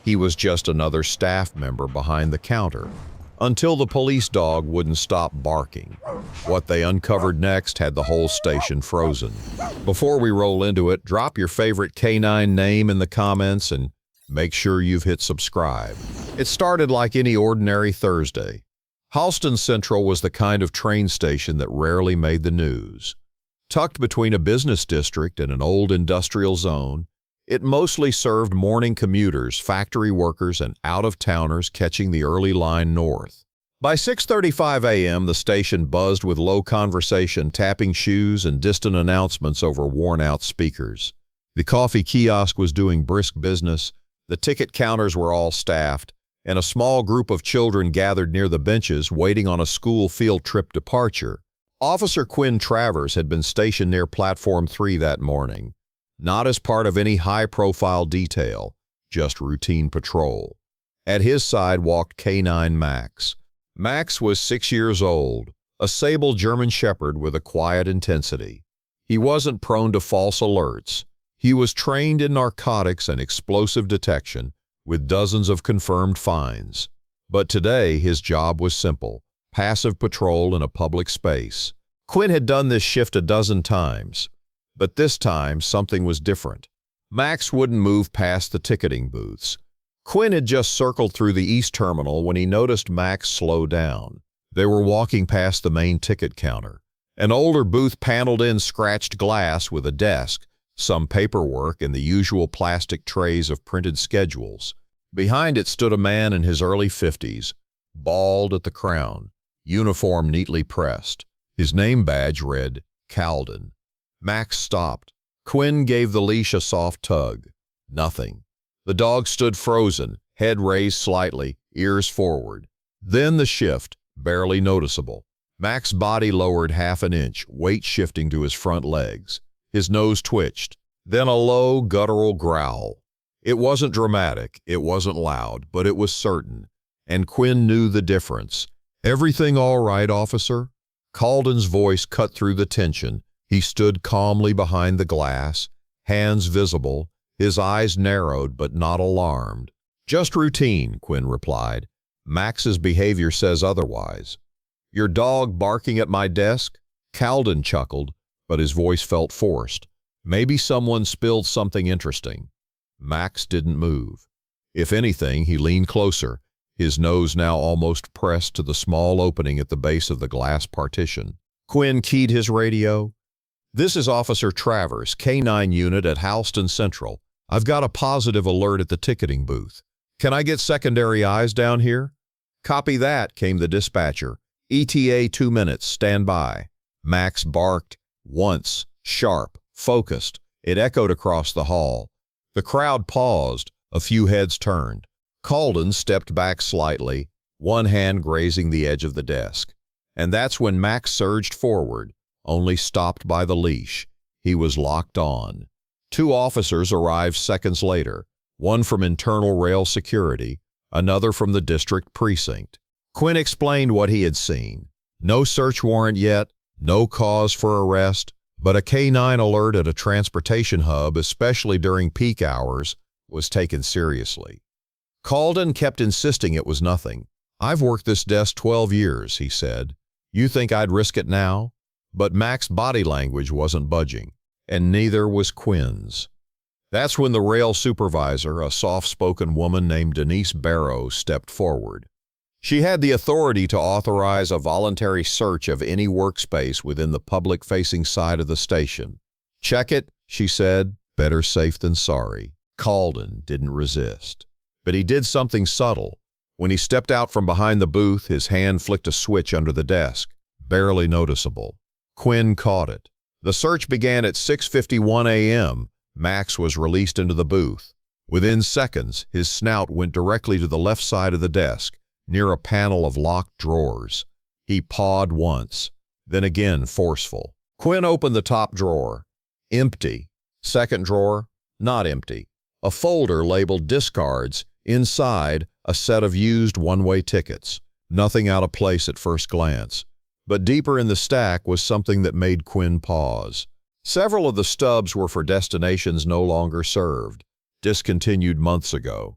He was just another staff member behind the counter, until the police dog wouldn't stop barking. What they uncovered next had the whole station frozen. Before we roll into it, drop your favorite canine name in the comments and make sure you've hit subscribe. It started like any ordinary Thursday. Halston Central was the kind of train station that rarely made the news. Tucked between a business district and an old industrial zone, it mostly served morning commuters, factory workers, and out-of-towners catching the early line north. By 6:35 a.m., the station buzzed with low conversation, tapping shoes, and distant announcements over worn-out speakers. The coffee kiosk was doing brisk business, the ticket counters were all staffed, and a small group of children gathered near the benches waiting on a school field trip departure. Officer Quinn Travers had been stationed near Platform 3 that morning, not as part of any high-profile detail, just routine patrol. At his side walked K9 Max. Max was 6 years old, a sable German Shepherd with a quiet intensity. He wasn't prone to false alerts. He was trained in narcotics and explosive detection, with dozens of confirmed fines. But today, his job was simple: passive patrol in a public space. Quinn had done this shift a dozen times, but this time something was different. Max wouldn't move past the ticketing booths. Quinn had just circled through the east terminal when he noticed Max slow down. They were walking past the main ticket counter. An older booth paneled in scratched glass with a desk, some paperwork, and the usual plastic trays of printed schedules. Behind it stood a man in his early 50s, bald at the crown, uniform neatly pressed. His name badge read Calden. Max stopped. Quinn gave the leash a soft tug. Nothing. The dog stood frozen, head raised slightly, ears forward. Then the shift, barely noticeable. Max's body lowered half an inch, weight shifting to his front legs. His nose twitched. Then a low, guttural growl. It wasn't dramatic, it wasn't loud, but it was certain. And Quinn knew the difference. "Everything all right, officer?" Calden's voice cut through the tension. He stood calmly behind the glass, hands visible, his eyes narrowed but not alarmed. "Just routine," Quinn replied. "Max's behavior says otherwise." "Your dog barking at my desk?" Calden chuckled, but his voice felt forced. "Maybe someone spilled something interesting." Max didn't move. If anything, he leaned closer, his nose now almost pressed to the small opening at the base of the glass partition. Quinn keyed his radio. "This is Officer Travers, K9 unit at Halston Central. I've got a positive alert at the ticketing booth. Can I get secondary eyes down here?" "Copy that," came the dispatcher. "ETA 2 minutes, stand by." Max barked, once, sharp, focused. It echoed across the hall. The crowd paused, a few heads turned. Calden stepped back slightly, one hand grazing the edge of the desk. And that's when Max surged forward, only stopped by the leash. He was locked on. 2 officers arrived seconds later, one from internal rail security, another from the district precinct. Quinn explained what he had seen. No search warrant yet, no cause for arrest, but a K9 alert at a transportation hub, especially during peak hours, was taken seriously. Calden kept insisting it was nothing. "I've worked this desk 12 years, he said. "You think I'd risk it now?" But Max's body language wasn't budging, and neither was Quinn's. That's when the rail supervisor, a soft-spoken woman named Denise Barrow, stepped forward. She had the authority to authorize a voluntary search of any workspace within the public-facing side of the station. "Check it," she said. "Better safe than sorry." Calden didn't resist. But he did something subtle. When he stepped out from behind the booth, his hand flicked a switch under the desk, barely noticeable. Quinn caught it. The search began at 6:51 a.m. Max was released into the booth. Within seconds, his snout went directly to the left side of the desk, near a panel of locked drawers. He pawed once, then again forceful. Quinn opened the top drawer. Empty. Second drawer, not empty. A folder labeled discards, inside a set of used one-way tickets. Nothing out of place at first glance. But deeper in the stack was something that made Quinn pause. Several of the stubs were for destinations no longer served, discontinued months ago.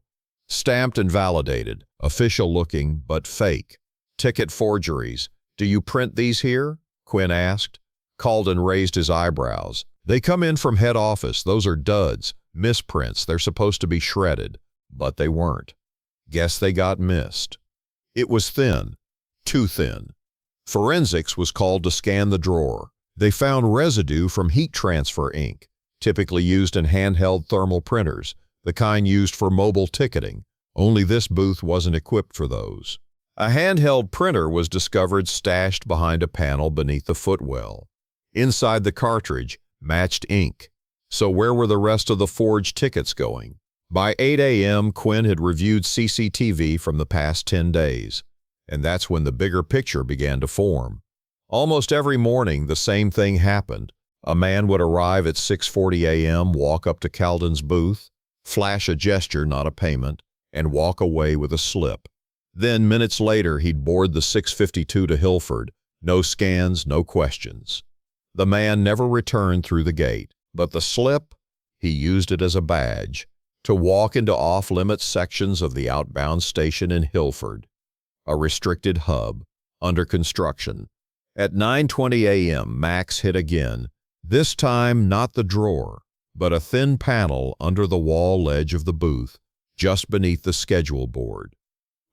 Stamped and validated, official looking, but fake. Ticket forgeries. Do you print these here? Quinn asked. Calden raised his eyebrows. They come in from head office. Those are duds, misprints. They're supposed to be shredded, but they weren't. Guess they got missed. It was thin, too thin. Forensics was called to scan the drawer. They found residue from heat transfer ink, typically used in handheld thermal printers, the kind used for mobile ticketing. Only this booth wasn't equipped for those. A handheld printer was discovered stashed behind a panel beneath the footwell. Inside the cartridge, matched ink. So where were the rest of the forged tickets going? By 8 a.m., Quinn had reviewed CCTV from the past 10 days, and that's when the bigger picture began to form. Almost every morning, the same thing happened. A man would arrive at 6:40 a.m., walk up to Calden's booth, flash a gesture, not a payment, and walk away with a slip. Then, minutes later, he'd board the 652 to Hilford. No scans, no questions. The man never returned through the gate, but the slip, he used it as a badge to walk into off-limits sections of the outbound station in Hilford, a restricted hub, under construction. At 9:20 a.m., Max hit again, this time not the drawer, but a thin panel under the wall ledge of the booth, just beneath the schedule board.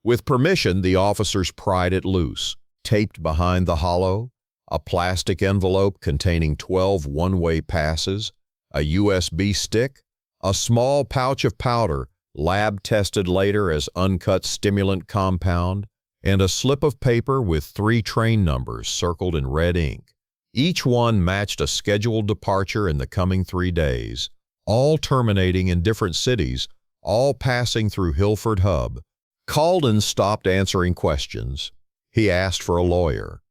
With permission, the officers pried it loose. Taped behind the hollow, a plastic envelope containing 12 one-way passes, a USB stick, a small pouch of powder, lab-tested later as uncut stimulant compound, and a slip of paper with 3 train numbers circled in red ink. Each one matched a scheduled departure in the coming 3 days, all terminating in different cities, all passing through Hilford Hub. Calden stopped answering questions. He asked for a lawyer.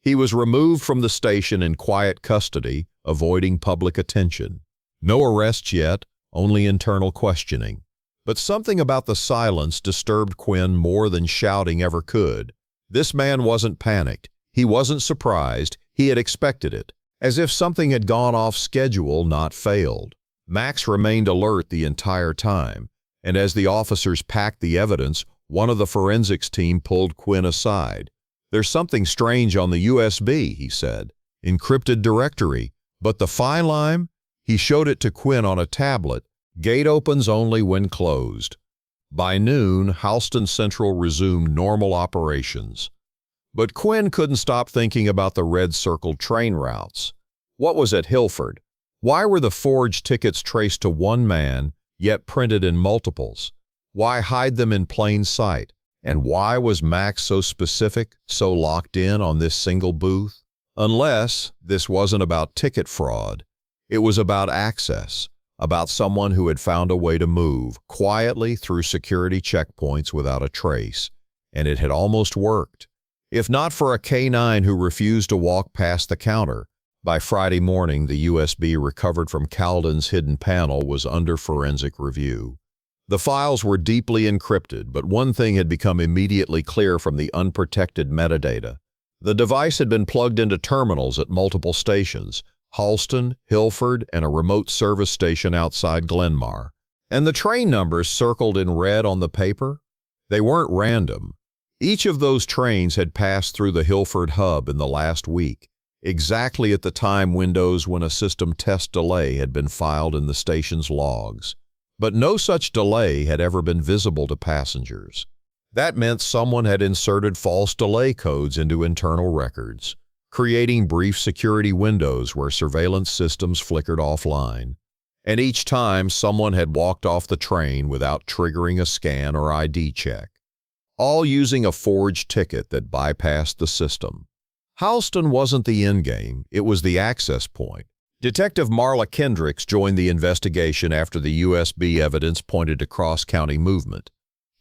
He was removed from the station in quiet custody, avoiding public attention. No arrests yet, only internal questioning. But something about the silence disturbed Quinn more than shouting ever could. This man wasn't panicked. He wasn't surprised. He had expected it, as if something had gone off schedule, not failed. Max remained alert the entire time, and as the officers packed the evidence, one of the forensics team pulled Quinn aside. There's something strange on the USB, he said. Encrypted directory. But the file? He showed it to Quinn on a tablet. Gate opens only when closed. By noon, Halston Central resumed normal operations. But Quinn couldn't stop thinking about the red-circled train routes. What was at Hilford? Why were the forged tickets traced to one man, yet printed in multiples? Why hide them in plain sight? And why was Max so specific, so locked in on this single booth? Unless this wasn't about ticket fraud. It was about access, about someone who had found a way to move quietly through security checkpoints without a trace. And it had almost worked. If not for a K-9 who refused to walk past the counter, by Friday morning the USB recovered from Calden's hidden panel was under forensic review. The files were deeply encrypted, but one thing had become immediately clear from the unprotected metadata. The device had been plugged into terminals at multiple stations, Halston, Hilford, and a remote service station outside Glenmar. And the train numbers circled in red on the paper? They weren't random. Each of those trains had passed through the Hilford hub in the last week, exactly at the time windows when a system test delay had been filed in the station's logs. But no such delay had ever been visible to passengers. That meant someone had inserted false delay codes into internal records, creating brief security windows where surveillance systems flickered offline. And each time, someone had walked off the train without triggering a scan or ID check, all using a forged ticket that bypassed the system. Halston wasn't the endgame, it was the access point. Detective Marla Kendricks joined the investigation after the USB evidence pointed to cross-county movement.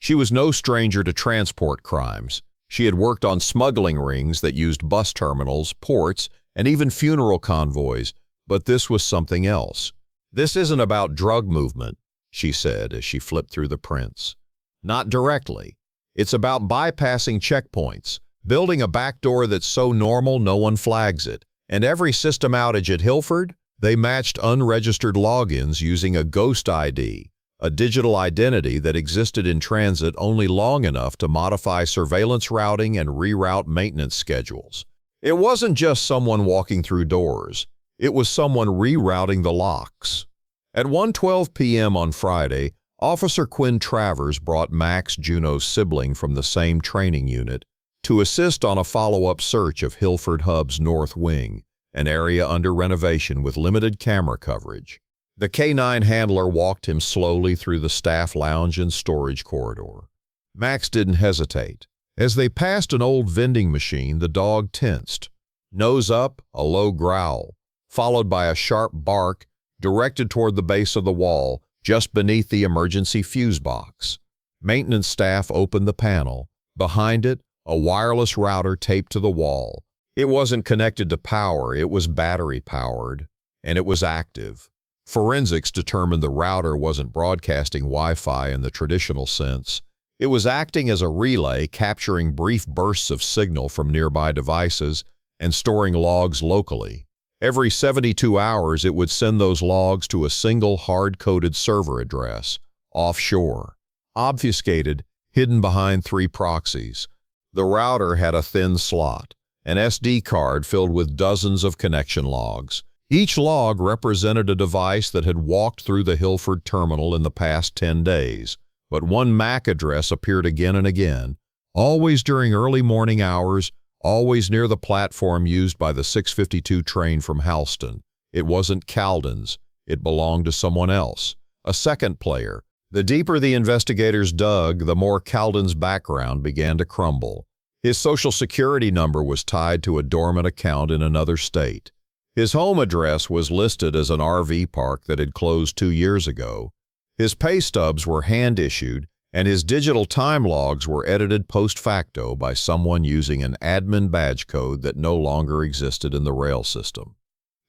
She was no stranger to transport crimes. She had worked on smuggling rings that used bus terminals, ports, and even funeral convoys, but this was something else. This isn't about drug movement, she said as she flipped through the prints. Not directly. It's about bypassing checkpoints, building a backdoor that's so normal no one flags it. And every system outage at Hilford, they matched unregistered logins using a ghost ID, a digital identity that existed in transit only long enough to modify surveillance routing and reroute maintenance schedules. It wasn't just someone walking through doors. It was someone rerouting the locks. At 1:12 p.m. on Friday, Officer Quinn Travers brought Max Juneau's sibling from the same training unit to assist on a follow-up search of Hilford Hub's North Wing, an area under renovation with limited camera coverage. The K-9 handler walked him slowly through the staff lounge and storage corridor. Max didn't hesitate. As they passed an old vending machine, the dog tensed. Nose up, a low growl, followed by a sharp bark directed toward the base of the wall, just beneath the emergency fuse box. Maintenance staff opened the panel. Behind it, a wireless router taped to the wall. It wasn't connected to power, it was battery-powered, and it was active. Forensics determined the router wasn't broadcasting Wi-Fi in the traditional sense. It was acting as a relay, capturing brief bursts of signal from nearby devices and storing logs locally. Every 72 hours, it would send those logs to a single hard-coded server address, offshore, obfuscated, hidden behind 3 proxies. The router had a thin slot, an SD card filled with dozens of connection logs. Each log represented a device that had walked through the Hilford terminal in the past 10 days, but one MAC address appeared again and again, always during early morning hours, always near the platform used by the 652 train from Halston. It wasn't Calden's. It belonged to someone else, a second player. The deeper the investigators dug, the more Calden's background began to crumble. His Social Security number was tied to a dormant account in another state. His home address was listed as an RV park that had closed 2 years ago. His pay stubs were hand-issued, and his digital time logs were edited post facto by someone using an admin badge code that no longer existed in the rail system.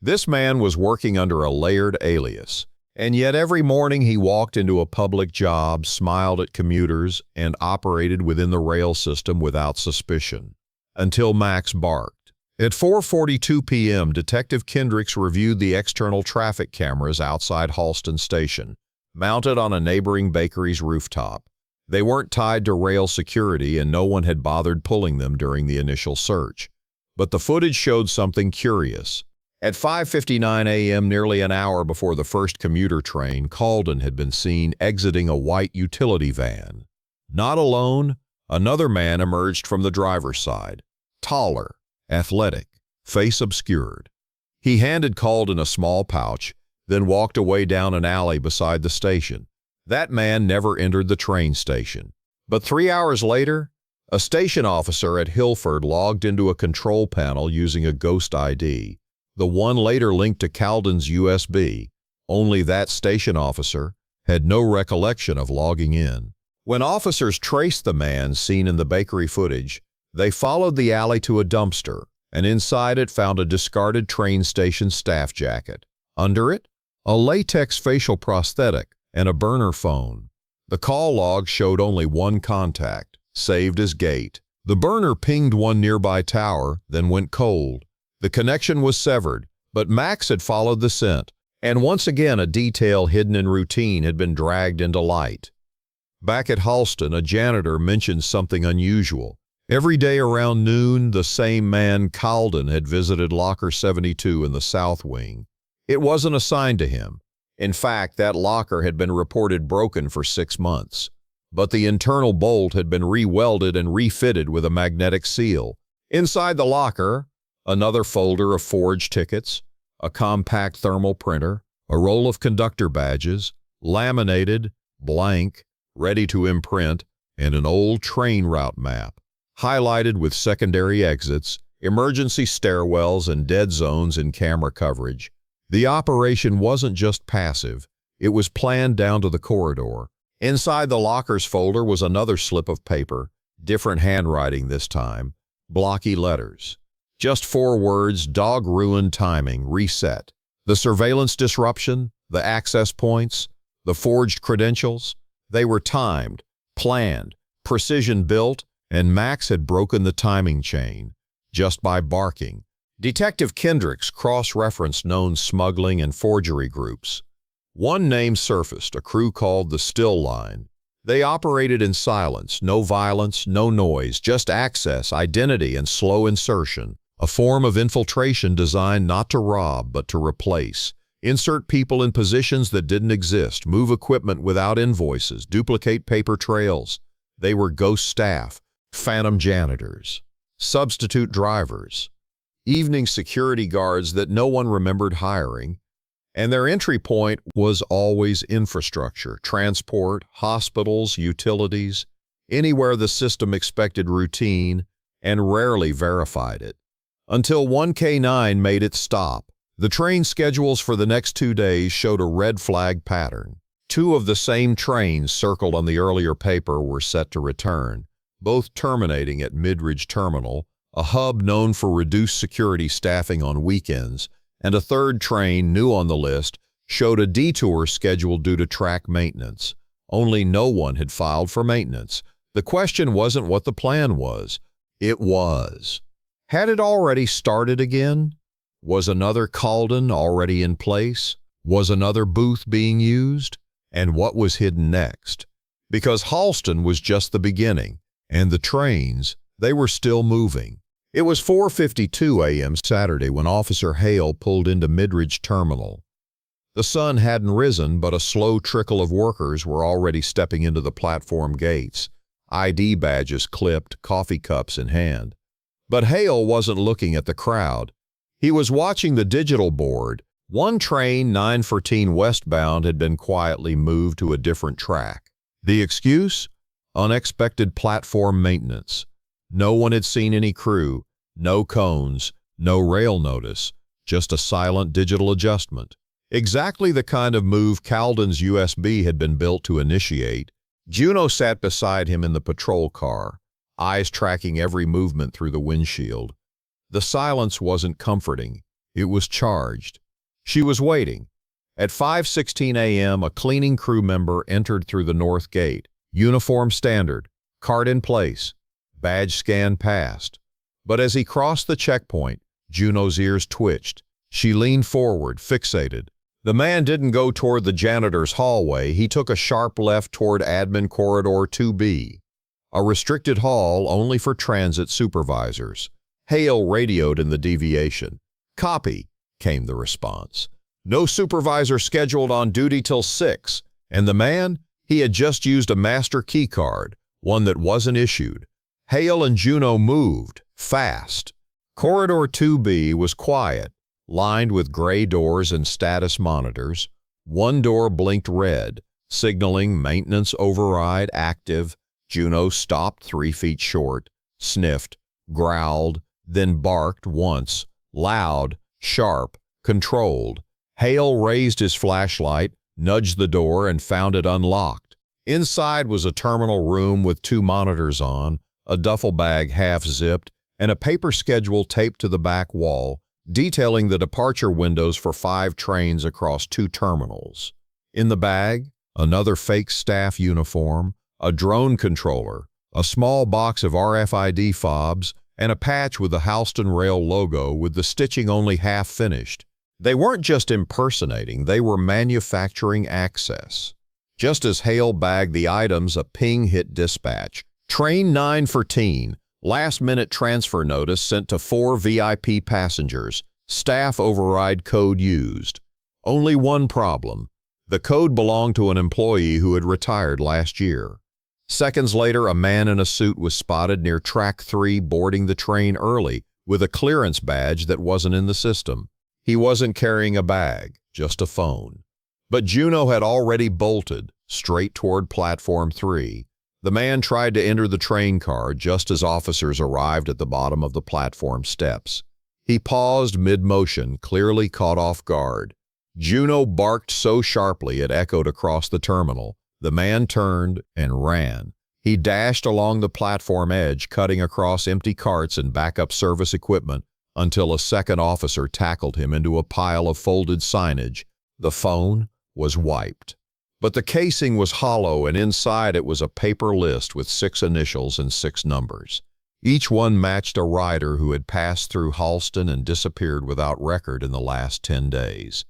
This man was working under a layered alias. And yet every morning he walked into a public job, smiled at commuters, and operated within the rail system without suspicion. Until Max barked. At 4:42 p.m., Detective Kendricks reviewed the external traffic cameras outside Halston Station, mounted on a neighboring bakery's rooftop. They weren't tied to rail security, and no one had bothered pulling them during the initial search. But the footage showed something curious. At 5:59 a.m., nearly an hour before the first commuter train, Calden had been seen exiting a white utility van. Not alone, another man emerged from the driver's side, taller, athletic, face obscured. He handed Calden a small pouch, then walked away down an alley beside the station. That man never entered the train station. But 3 hours later, a station officer at Hilford logged into a control panel using a ghost ID. The one later linked to Calden's USB. Only that station officer had no recollection of logging in. When officers traced the man seen in the bakery footage, they followed the alley to a dumpster, and inside it found a discarded train station staff jacket. Under it, a latex facial prosthetic and a burner phone. The call log showed only one contact, saved as Gate. The burner pinged one nearby tower, then went cold. The connection was severed, but Max had followed the scent, and once again a detail hidden in routine had been dragged into light. Back at Halston, a janitor mentioned something unusual. Every day around noon, the same man, Calden, had visited Locker 72 in the South Wing. It wasn't assigned to him. In fact, that locker had been reported broken for 6 months. But the internal bolt had been re-welded and refitted with a magnetic seal. Inside the locker, another folder of forged tickets, a compact thermal printer, a roll of conductor badges, laminated, blank, ready to imprint, and an old train route map, highlighted with secondary exits, emergency stairwells, and dead zones in camera coverage. The operation wasn't just passive, it was planned down to the corridor. Inside the locker's folder was another slip of paper, different handwriting this time, blocky letters. Just 4 words: dog ruin timing, reset. The surveillance disruption, the access points, the forged credentials, they were timed, planned, precision built, and Max had broken the timing chain just by barking. Detective Kendricks cross-referenced known smuggling and forgery groups. One name surfaced, a crew called the Still Line. They operated in silence, no violence, no noise, just access, identity, and slow insertion, a form of infiltration designed not to rob but to replace. Insert people in positions that didn't exist, move equipment without invoices, duplicate paper trails. They were ghost staff, phantom janitors, substitute drivers, evening security guards that no one remembered hiring. And their entry point was always infrastructure, transport, hospitals, utilities, anywhere the system expected routine and rarely verified it. Until one K9 made it stop. The train schedules for the next 2 days showed a red flag pattern. 2 of the same trains circled on the earlier paper were set to return, both terminating at Midridge Terminal, a hub known for reduced security staffing on weekends, and a third train, new on the list, showed a detour scheduled due to track maintenance. Only no one had filed for maintenance. The question wasn't what the plan was. It was. Had it already started again? Was another cauldron already in place? Was another booth being used? And what was hidden next? Because Halston was just the beginning, and the trains, they were still moving. It was 4:52 a.m. Saturday when Officer Hale pulled into Midridge Terminal. The sun hadn't risen, but a slow trickle of workers were already stepping into the platform gates, ID badges clipped, coffee cups in hand. But Hale wasn't looking at the crowd. He was watching the digital board. One train, 914 westbound, had been quietly moved to a different track. The excuse? Unexpected platform maintenance. No one had seen any crew, no cones, no rail notice, just a silent digital adjustment. Exactly the kind of move Caldon's USB had been built to initiate. Juno sat beside him in the patrol car, eyes tracking every movement through the windshield. The silence wasn't comforting, it was charged. She was waiting. At 5:16 a.m., a cleaning crew member entered through the north gate. Uniform standard, card in place. Badge scan passed. But as he crossed the checkpoint, Juno's ears twitched. She leaned forward, fixated. The man didn't go toward the janitor's hallway. He took a sharp left toward Admin Corridor 2B, a restricted hall only for transit supervisors. Hale radioed in the deviation. "Copy," came the response. "No supervisor scheduled on duty till 6. And the man? He had just used a master key card, one that wasn't issued." Hale and Juno moved, fast. Corridor 2B was quiet, lined with gray doors and status monitors. One door blinked red, signaling maintenance override active. Juno stopped 3 feet short, sniffed, growled, then barked once, loud, sharp, controlled. Hale raised his flashlight, nudged the door, and found it unlocked. Inside was a terminal room with 2 monitors on, a duffel bag half-zipped, and a paper schedule taped to the back wall, detailing the departure windows for 5 trains across 2 terminals. In the bag, another fake staff uniform, a drone controller, a small box of RFID fobs, and a patch with the Halston Rail logo with the stitching only half finished. They weren't just impersonating, they were manufacturing access. Just as Hale bagged the items, a ping hit dispatch. Train 914, last-minute transfer notice sent to 4 VIP passengers. Staff override code used. Only one problem. The code belonged to an employee who had retired last year. Seconds later, a man in a suit was spotted near Track 3 boarding the train early with a clearance badge that wasn't in the system. He wasn't carrying a bag, just a phone. But Juno had already bolted, straight toward Platform 3. The man tried to enter the train car just as officers arrived at the bottom of the platform steps. He paused mid-motion, clearly caught off guard. Juno barked so sharply it echoed across the terminal. The man turned and ran. He dashed along the platform edge, cutting across empty carts and backup service equipment until a second officer tackled him into a pile of folded signage. The phone was wiped. But the casing was hollow, and inside it was a paper list with 6 initials and 6 numbers. Each one matched a rider who had passed through Halston and disappeared without record in the last 10 days.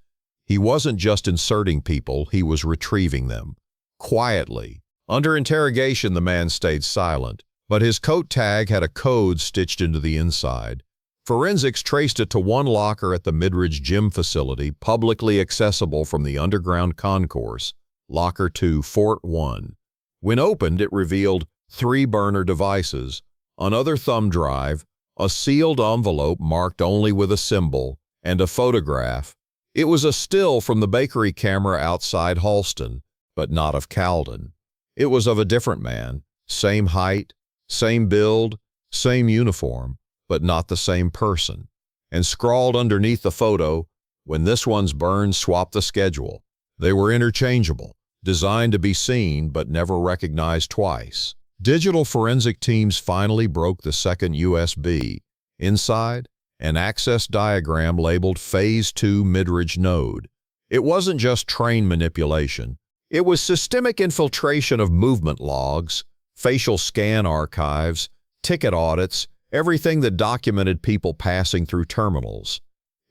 He wasn't just inserting people, he was retrieving them. Quietly. Under interrogation, the man stayed silent, but his coat tag had a code stitched into the inside. Forensics traced it to one locker at the Midridge gym facility, publicly accessible from the underground concourse, Locker 2, Fort 1. When opened, it revealed 3 burner devices, another thumb drive, a sealed envelope marked only with a symbol, and a photograph. It was a still from the bakery camera outside Halston, but not of Calden. It was of a different man, same height, same build, same uniform, but not the same person. And scrawled underneath the photo, "When this one's burned, swap the schedule." They were interchangeable, designed to be seen but never recognized twice. Digital forensic teams finally broke the second USB. Inside, an access diagram labeled Phase 2 Midridge Node. It wasn't just train manipulation. It was systemic infiltration of movement logs, facial scan archives, ticket audits, everything that documented people passing through terminals.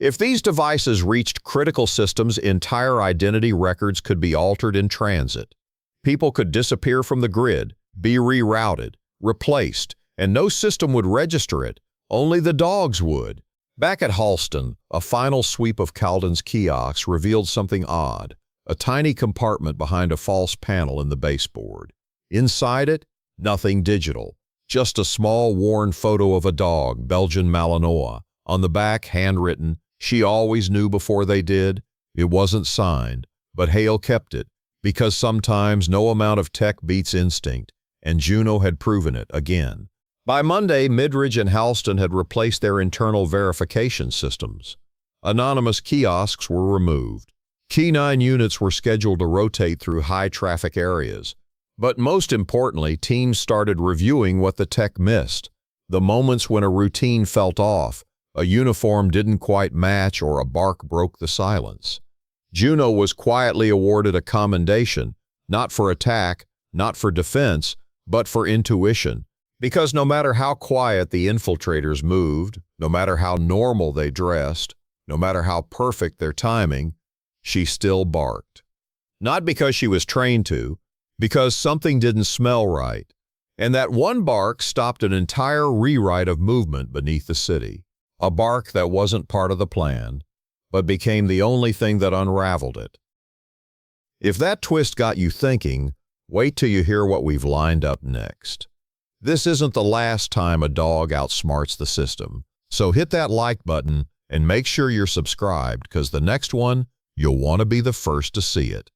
If these devices reached critical systems, entire identity records could be altered in transit. People could disappear from the grid, be rerouted, replaced, and no system would register it, only the dogs would. Back at Halston, a final sweep of Calden's kiosks revealed something odd, a tiny compartment behind a false panel in the baseboard. Inside it, nothing digital, just a small worn photo of a dog, Belgian Malinois. On the back, handwritten, "She always knew before they did." It wasn't signed, but Hale kept it, because sometimes no amount of tech beats instinct, and Juno had proven it again. By Monday, Midridge and Halston had replaced their internal verification systems. Anonymous kiosks were removed. K9 units were scheduled to rotate through high-traffic areas. But most importantly, teams started reviewing what the tech missed. The moments when a routine felt off, a uniform didn't quite match, or a bark broke the silence. Juno was quietly awarded a commendation, not for attack, not for defense, but for intuition. Because no matter how quiet the infiltrators moved, no matter how normal they dressed, no matter how perfect their timing, she still barked. Not because she was trained to, because something didn't smell right. And that one bark stopped an entire rewrite of movement beneath the city. A bark that wasn't part of the plan, but became the only thing that unraveled it. If that twist got you thinking, wait till you hear what we've lined up next. This isn't the last time a dog outsmarts the system, so hit that like button and make sure you're subscribed, because the next one, you'll want to be the first to see it.